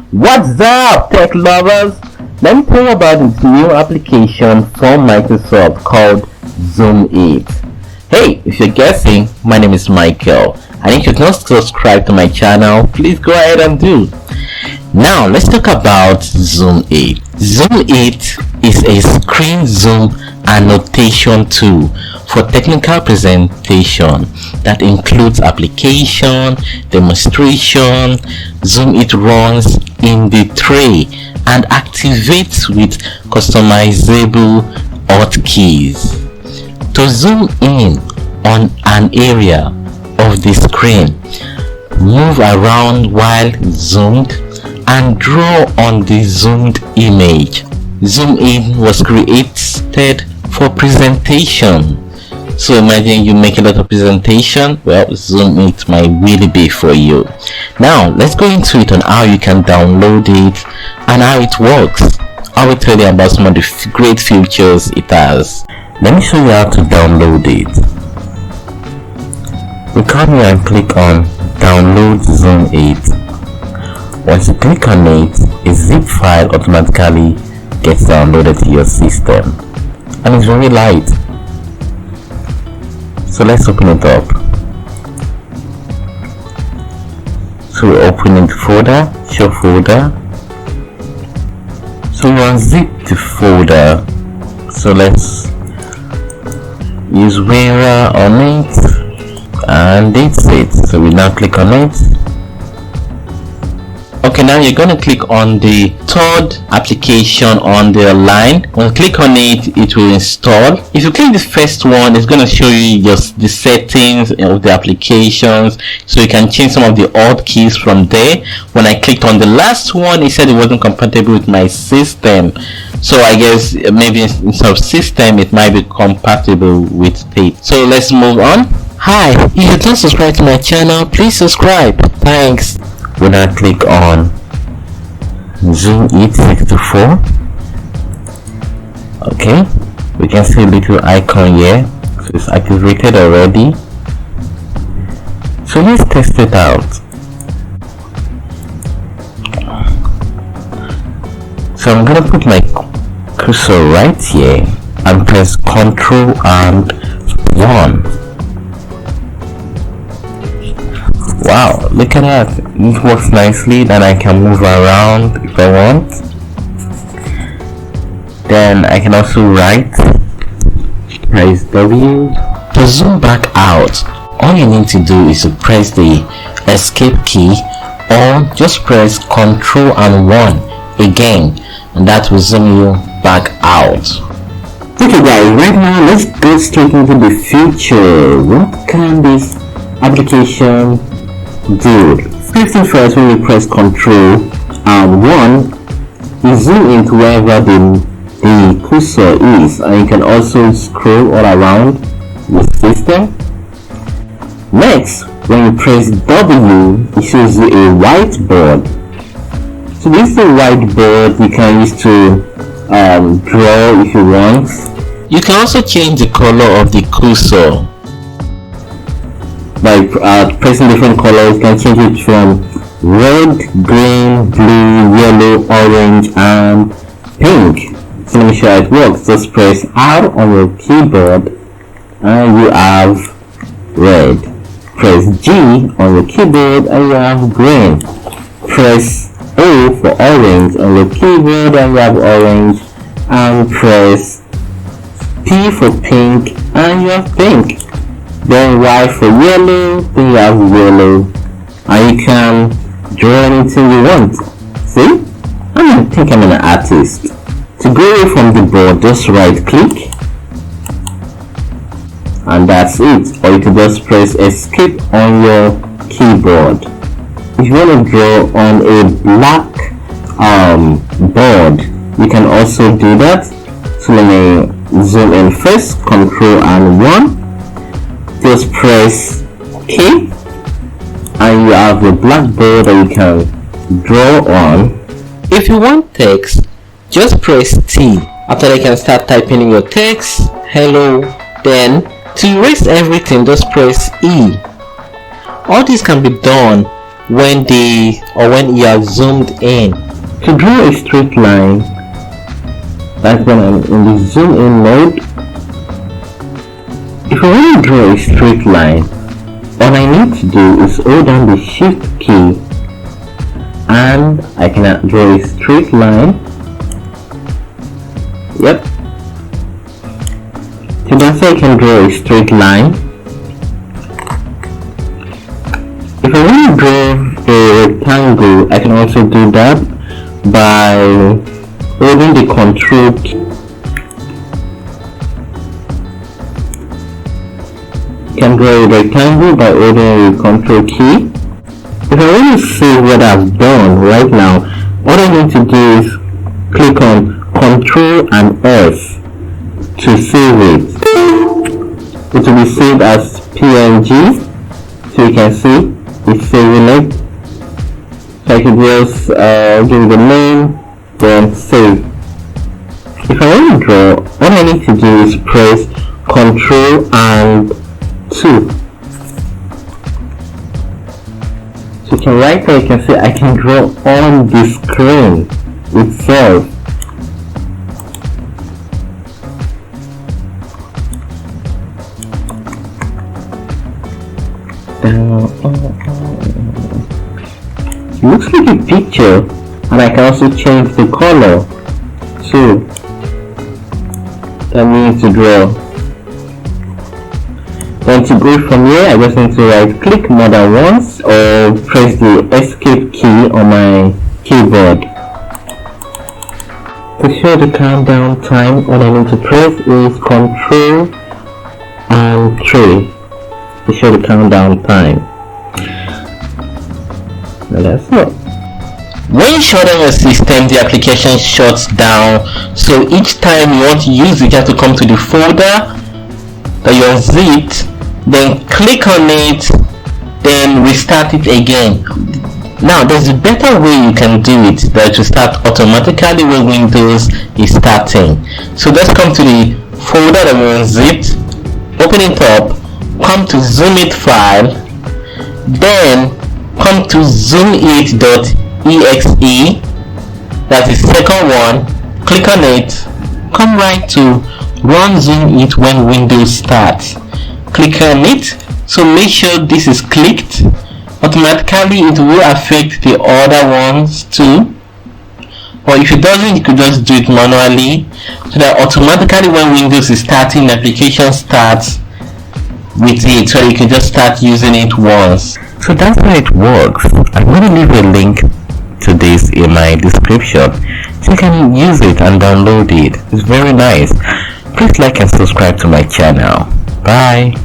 What's up, tech lovers? Let me tell you about this new application from Microsoft called ZoomIT. Hey, if you're guessing, my name is Michael, and if you've not subscribed to my channel, please go ahead and do. Now, let's talk about ZoomIT. ZoomIT is a screen zoom annotation tool for technical presentation that includes application, demonstration. ZoomIT runs in the tray and activates with customizable hotkeys. To zoom in on an area of the screen, move around while zoomed, and draw on the zoomed image. ZoomIT was created for presentation. So imagine you make a lot of presentation, well, ZoomIT might really be for you. Now let's go into it on how you can download it and how it works. I will tell you about some of the great features it has. Let me show you how to download it. You come here and click on download ZoomIT. Once you click on it, a zip file automatically gets downloaded to your system, and it's very light. So let's open it up. So we open it folder, show folder. So we unzip the folder. So let's use Wera on it, and that's it. So we now click on it. Okay, now you're going to click on the third application on the line. When you click on it, it will install. If you click the first one, it's going to show you just the settings of the applications, so you can change some of the hotkeys from there. When I clicked on the last one, it said it wasn't compatible with my system. So I guess maybe instead of system, it might be compatible with it. So let's move on. Hi, if you don't subscribe to my channel, please subscribe. Thanks. When I click on ZoomIT 64, okay, we can see a little icon here. So it's activated already. So let's test it out. So I'm gonna put my cursor right here and press Ctrl and 1. Wow, look at that. It works nicely. Then I can move around if I want. Then I can also write. Press W. To zoom back out, all you need to do is to press the escape key, or just press Ctrl and 1 again, and that will zoom you back out. Okay guys, right now let's go straight into the future. What can this application do? First thing first, when you press Ctrl and 1, you zoom into wherever the cursor is, and you can also scroll all around the system. Next, when you press W, it shows you a whiteboard. So this is a whiteboard you can use to draw if you want. You can also change the color of the cursor. By pressing different colors, you can change it from red, green, blue, yellow, orange, and pink. So let me show you how it works. Just press R on your keyboard and you have red. Press G on your keyboard and you have green. Press O for orange on your keyboard and you have orange. And press P for pink and you have pink. Then Y for yellow, then you have yellow, and you can draw anything you want. See? I think I'm an artist. To go away from the board, just right click, and that's it. Or you can just press escape on your keyboard. If you want to draw on a black board, you can also do that. So let me zoom in first, Ctrl and 1. Just press K and you have a blackboard that you can draw on. If you want text, just press T. After that, you can start typing in your text. Hello. Then to erase everything, just press E. All this can be done when you are zoomed in. To draw a straight line, that's when I'm in the zoom in mode. If I want to draw a straight line, all I need to do is hold down the shift key and I can draw a straight line. Yep. So that's how I can draw a straight line. If I want to draw a rectangle, I can also do that by holding the control key. You can draw a rectangle by holding the control key. If I want to see what I've done right now, all I need to do is click on Ctrl and S to save it. It will be saved as PNG, so you can see it's saving it. So I can just give the name, then save. If I want to draw, all I need to do is press Ctrl and 2. So you can right there, you can see I can draw on the screen itself. It looks like a picture, and I can also change the color too. That means to draw. Then to go from here, I just need to right click more than once or press the escape key on my keyboard. To show the countdown time, all I need to press is Ctrl and 3 to show the countdown time. And that's it. When you shut down your system, the application shuts down. So each time you want to use it, you have to come to the folder that you unzipped, then click on it, then restart it again. Now there's a better way you can do it that will start automatically when Windows is starting. So let's come to the folder that we unzipped, open it up, come to ZoomIT file, then come to zoomit.exe, that's the second one, click on it, come right to run ZoomIT when Windows starts, click on it. So make sure this is clicked. Automatically it will affect the other ones too, or if it doesn't, you could just do it manually, so that automatically when Windows is starting, the application starts with it, so you can just start using it once. So that's how it works. I'm going to leave a link to this in my description so you can use it and download it. It's very nice. Please like and subscribe to my channel. Bye.